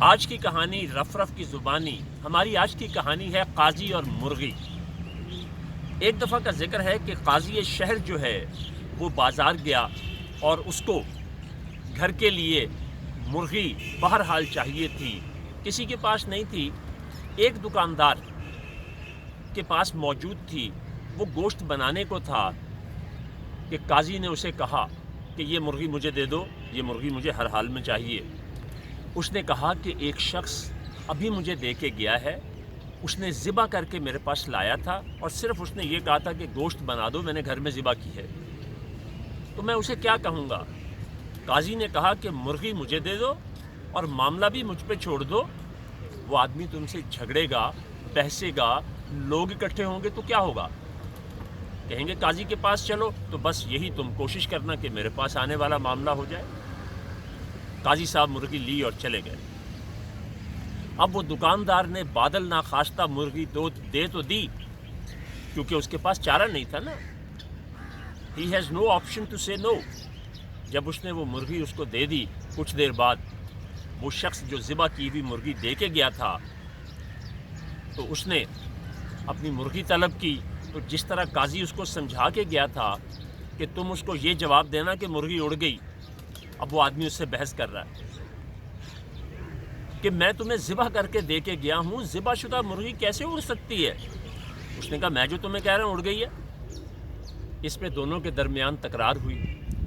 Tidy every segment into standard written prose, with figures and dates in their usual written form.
آج کی کہانی رف رف کی زبانی. ہماری آج کی کہانی ہے قاضی اور مرغی. ایک دفعہ کا ذکر ہے کہ قاضی شہر جو ہے وہ بازار گیا اور اس کو گھر کے لیے مرغی بہرحال چاہیے تھی. کسی کے پاس نہیں تھی، ایک دکاندار کے پاس موجود تھی. وہ گوشت بنانے کو تھا کہ قاضی نے اسے کہا کہ یہ مرغی مجھے دے دو، یہ مرغی مجھے ہر حال میں چاہیے. اس نے کہا کہ ایک شخص ابھی مجھے دے کے گیا ہے، اس نے ذبح کر کے میرے پاس لایا تھا اور صرف اس نے یہ کہا تھا کہ گوشت بنا دو، میں نے گھر میں ذبح کی ہے، تو میں اسے کیا کہوں گا. قاضی نے کہا کہ مرغی مجھے دے دو اور معاملہ بھی مجھ پہ چھوڑ دو. وہ آدمی تم سے جھگڑے گا، بحثے گا، لوگ اکٹھے ہوں گے تو کیا ہوگا؟ کہیں گے قاضی کے پاس چلو، تو بس یہی تم کوشش کرنا کہ میرے پاس آنے والا معاملہ ہو جائے. قاضی صاحب مرغی لی اور چلے گئے. اب وہ دکاندار نے بادل ناخواستہ مرغی دے تو دی، کیونکہ اس کے پاس چارہ نہیں تھا نا. He has no option to say no. جب اس نے وہ مرغی اس کو دے دی، کچھ دیر بعد وہ شخص جو ذبح کی ہوئی مرغی دے کے گیا تھا تو اس نے اپنی مرغی طلب کی. تو جس طرح قاضی اس کو سمجھا کے گیا تھا کہ تم اس کو یہ جواب دینا کہ مرغی اڑ گئی، اب وہ آدمی اس سے بحث کر رہا ہے کہ میں تمہیں ذبح کر کے دے کے گیا ہوں، ذبح شدہ مرغی کیسے اڑ سکتی ہے؟ اس نے کہا میں جو تمہیں کہہ رہا ہوں اڑ گئی ہے. اس پہ دونوں کے درمیان تکرار ہوئی.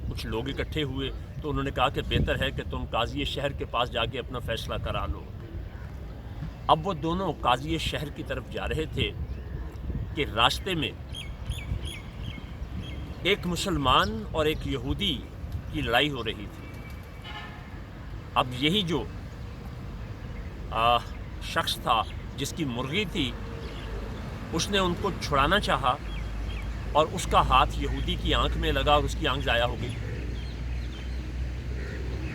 کچھ لوگ اکٹھے ہوئے تو انہوں نے کہا کہ بہتر ہے کہ تم قاضی شہر کے پاس جا کے اپنا فیصلہ کرا لو. اب وہ دونوں قاضی شہر کی طرف جا رہے تھے کہ راستے میں ایک مسلمان اور ایک یہودی کی لڑائی ہو رہی تھی. اب یہی جو شخص تھا جس کی مرغی تھی، اس نے ان کو چھڑانا چاہا اور اس کا ہاتھ یہودی کی آنکھ میں لگا اور اس کی آنکھ ضائع ہو گئی.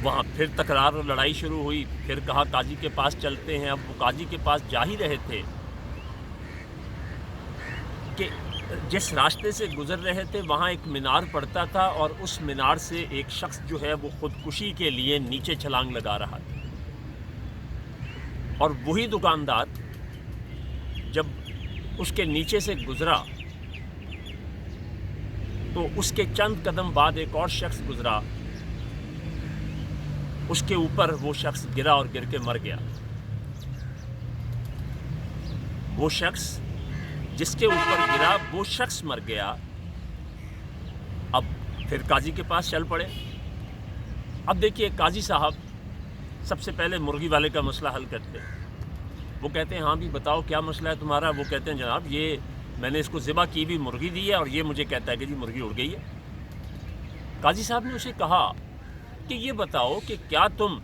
وہاں پھر تکرار اور لڑائی شروع ہوئی. پھر کہا قاضی کے پاس چلتے ہیں. اب وہ قاضی کے پاس جا ہی رہے تھے کہ جس راستے سے گزر رہے تھے وہاں ایک مینار پڑتا تھا اور اس مینار سے ایک شخص جو ہے وہ خودکشی کے لیے نیچے چھلانگ لگا رہا تھا. اور وہی دکاندار جب اس کے نیچے سے گزرا تو اس کے چند قدم بعد ایک اور شخص گزرا. اس کے اوپر وہ شخص گرا اور گر کے مر گیا. وہ شخص جس کے اوپر گرا وہ شخص مر گیا. اب پھر قاضی کے پاس چل پڑے. اب دیکھیے قاضی صاحب سب سے پہلے مرغی والے کا مسئلہ حل کرتے ہیں. وہ کہتے ہیں ہاں بھی بتاؤ کیا مسئلہ ہے تمہارا؟ وہ کہتے ہیں جناب یہ میں نے اس کو ذبح کی بھی مرغی دی ہے اور یہ مجھے کہتا ہے کہ جی مرغی اڑ گئی ہے. قاضی صاحب نے اسے کہا کہ یہ بتاؤ کہ کیا تم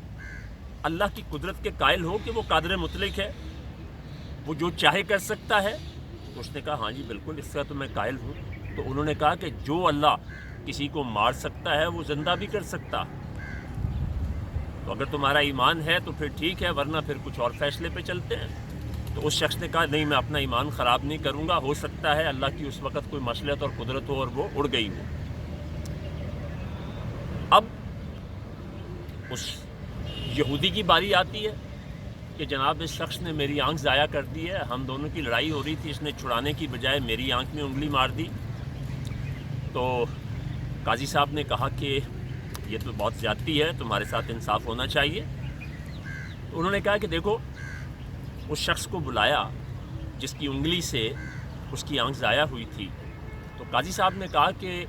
اللہ کی قدرت کے قائل ہو کہ وہ قادر مطلق ہے، وہ جو چاہے کر سکتا ہے؟ تو اس نے کہا ہاں جی بالکل اس کا تو میں قائل ہوں. تو انہوں نے کہا کہ جو اللہ کسی کو مار سکتا ہے وہ زندہ بھی کر سکتا. تو اگر تمہارا ایمان ہے تو پھر ٹھیک ہے، ورنہ پھر کچھ اور فیصلے پہ چلتے ہیں. تو اس شخص نے کہا نہیں میں اپنا ایمان خراب نہیں کروں گا، ہو سکتا ہے اللہ کی اس وقت کوئی مصلحت اور قدرت ہو اور وہ اڑ گئی ہو. اب اس یہودی کی باری آتی ہے کہ جناب اس شخص نے میری آنکھ ضائع کر دی ہے، ہم دونوں کی لڑائی ہو رہی تھی، اس نے چھڑانے کی بجائے میری آنکھ میں انگلی مار دی. تو قاضی صاحب نے کہا کہ یہ تو بہت زیادتی ہے، تمہارے ساتھ انصاف ہونا چاہیے. تو انہوں نے کہا کہ دیکھو اس شخص کو بلایا جس کی انگلی سے اس کی آنکھ ضائع ہوئی تھی. تو قاضی صاحب نے کہا کہ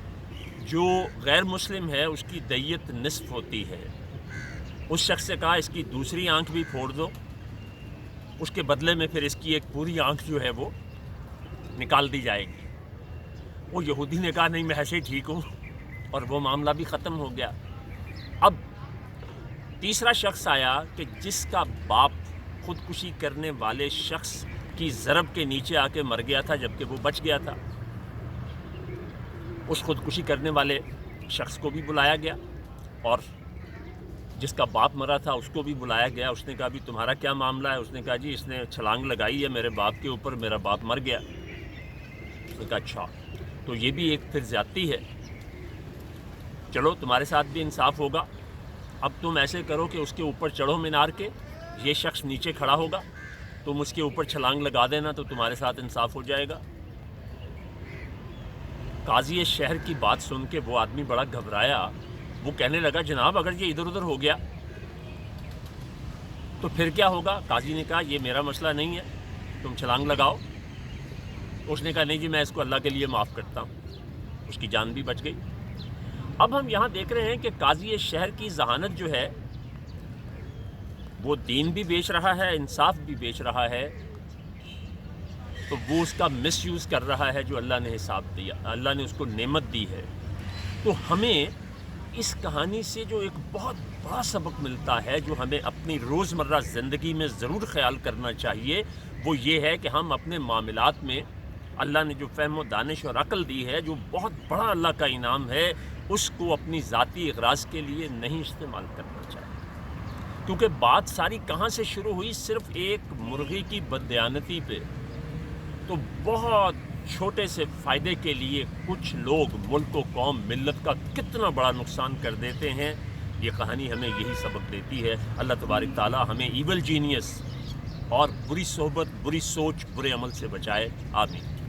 جو غیر مسلم ہے اس کی دیت نصف ہوتی ہے. اس شخص سے کہا اس کی دوسری آنکھ بھی پھوڑ دو، اس کے بدلے میں پھر اس کی ایک پوری آنکھ جو ہے وہ نکال دی جائے گی. وہ یہودی نے کہا نہیں میں ایسے ہی ٹھیک ہوں، اور وہ معاملہ بھی ختم ہو گیا. اب تیسرا شخص آیا کہ جس کا باپ خودکشی کرنے والے شخص کی ضرب کے نیچے آ کے مر گیا تھا جبکہ وہ بچ گیا تھا. اس خودکشی کرنے والے شخص کو بھی بلایا گیا اور جس کا باپ مرا تھا اس کو بھی بلایا گیا. اس نے کہا بھی تمہارا کیا معاملہ ہے؟ اس نے کہا جی اس نے چھلانگ لگائی ہے میرے باپ کے اوپر، میرا باپ مر گیا. اس نے کہا اچھا تو یہ بھی ایک پھر زیادتی ہے، چلو تمہارے ساتھ بھی انصاف ہوگا. اب تم ایسے کرو کہ اس کے اوپر چڑھو مینار کے یہ شخص نیچے کھڑا ہوگا، تم اس کے اوپر چھلانگ لگا دینا تو تمہارے ساتھ انصاف ہو جائے گا۔ قاضی شہر کی بات سن کے وہ آدمی بڑا گھبرایا، وہ کہنے لگا جناب اگر یہ ادھر ادھر ہو گیا تو پھر کیا ہوگا؟ قاضی نے کہا یہ میرا مسئلہ نہیں ہے، تم چھلانگ لگاؤ۔ اس نے کہا نہیں جی میں اس کو اللہ کے لیے معاف کرتا ہوں، اس کی جان بھی بچ گئی۔ اب ہم یہاں دیکھ رہے ہیں کہ قاضی شہر کی ذہانت جو ہے وہ دین بھی بیچ رہا ہے، انصاف بھی بیچ رہا ہے، تو وہ اس کا مس یوز کر رہا ہے جو اللہ نے حساب دیا، اللہ نے اس کو نعمت دی ہے۔ تو ہمیں اس کہانی سے جو ایک بہت بڑا سبق ملتا ہے جو ہمیں اپنی روزمرہ زندگی میں ضرور خیال کرنا چاہیے، وہ یہ ہے کہ ہم اپنے معاملات میں اللہ نے جو فہم و دانش اور عقل دی ہے، جو بہت بڑا اللہ کا انعام ہے، اس کو اپنی ذاتی اغراض کے لیے نہیں استعمال کرنا چاہیے۔ کیونکہ بات ساری کہاں سے شروع ہوئی؟ صرف ایک مرغی کی بددیانتی پہ۔ تو بہت چھوٹے سے فائدے کے لیے کچھ لوگ ملک و قوم ملت کا کتنا بڑا نقصان کر دیتے ہیں، یہ کہانی ہمیں یہی سبق دیتی ہے۔ اللہ تبارک تعالی ہمیں ایول جینیس اور بری صحبت، بری سوچ، برے عمل سے بچائے، آمین۔